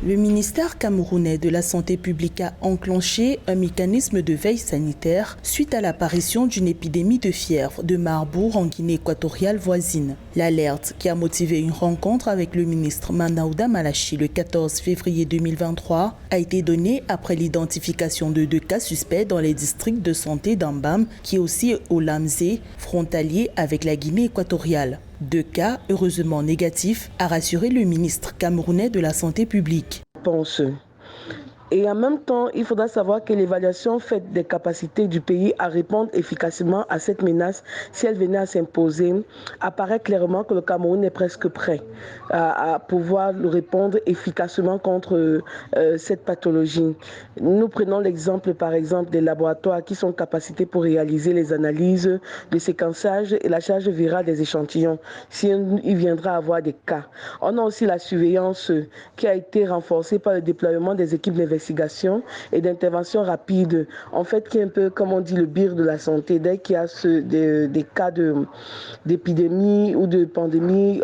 Le ministère camerounais de la Santé publique a enclenché un mécanisme de veille sanitaire suite à l'apparition d'une épidémie de fièvre de Marbourg en Guinée équatoriale voisine. L'alerte, qui a motivé une rencontre avec le ministre Manaouda Malachi le 14 février 2023, a été donnée après l'identification de 2 cas suspects dans les districts de santé d'Ambam, qui est aussi au Lamzé, frontalier avec la Guinée équatoriale. 2 cas, heureusement négatifs, a rassuré le ministre camerounais de la Santé publique. Et en même temps, il faudra savoir que l'évaluation faite des capacités du pays à répondre efficacement à cette menace, si elle venait à s'imposer, apparaît clairement que le Cameroun est presque prêt à pouvoir répondre efficacement contre cette pathologie. Nous prenons l'exemple, par exemple, des laboratoires qui sont capacités pour réaliser les analyses, le séquençage et la charge virale des échantillons, s'il viendra à avoir des cas. On a aussi la surveillance qui a été renforcée par le déploiement des équipes d'investigation et d'intervention rapide, en fait, qui est un peu, comme on dit, le BIR de la santé. Dès qu'il y a des cas d'épidémie ou de pandémie,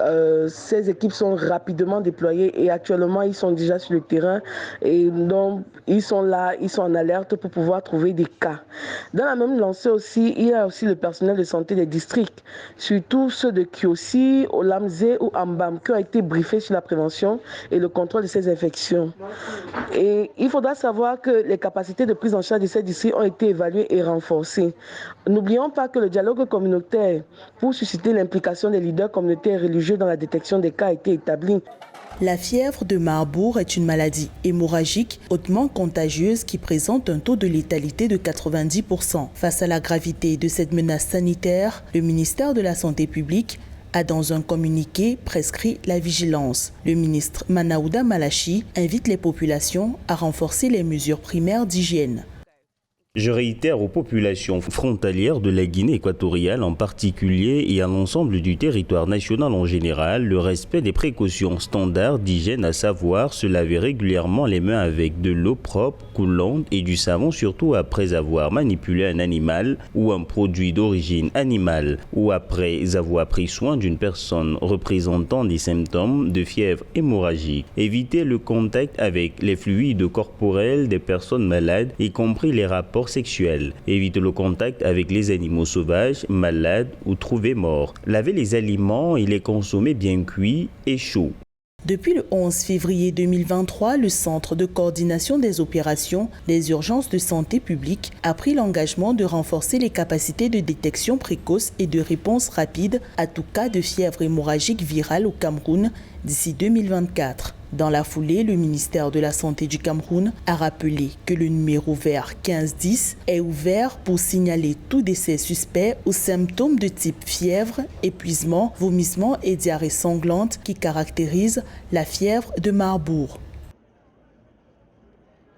ces équipes sont rapidement déployées et actuellement, ils sont déjà sur le terrain et donc, ils sont là, ils sont en alerte pour pouvoir trouver des cas. Dans la même lancée aussi, il y a aussi le personnel de santé des districts, surtout ceux de Kiossi, Olamzé ou Ambam, qui ont été briefés sur la prévention et le contrôle de ces infections. Et il faudra savoir que les capacités de prise en charge de ces districts ont été évaluées et renforcées. N'oublions pas que le dialogue communautaire pour susciter l'implication des leaders communautaires et religieux dans la détection des cas a été établi. La fièvre de Marbourg est une maladie hémorragique hautement contagieuse qui présente un taux de létalité de 90%. Face à la gravité de cette menace sanitaire, le ministère de la Santé publique a dans un communiqué prescrit la vigilance. Le ministre Manaouda Malachi invite les populations à renforcer les mesures primaires d'hygiène. Je réitère aux populations frontalières de la Guinée équatoriale en particulier et à l'ensemble du territoire national en général le respect des précautions standards d'hygiène, à savoir se laver régulièrement les mains avec de l'eau propre, coulante et du savon, surtout après avoir manipulé un animal ou un produit d'origine animale ou après avoir pris soin d'une personne représentant des symptômes de fièvre hémorragique. Éviter le contact avec les fluides corporels des personnes malades, y compris les rapports sexuels. Évite le contact avec les animaux sauvages, malades ou trouvés morts. Laver les aliments et les consommer bien cuits et chauds. Depuis le 11 février 2023, le Centre de coordination des opérations des urgences de santé publique a pris l'engagement de renforcer les capacités de détection précoce et de réponse rapide à tout cas de fièvre hémorragique virale au Cameroun d'ici 2024. Dans la foulée, le ministère de la Santé du Cameroun a rappelé que le numéro vert 1510 est ouvert pour signaler tout décès suspect aux symptômes de type fièvre, épuisement, vomissement et diarrhée sanglante qui caractérisent la fièvre de Marbourg.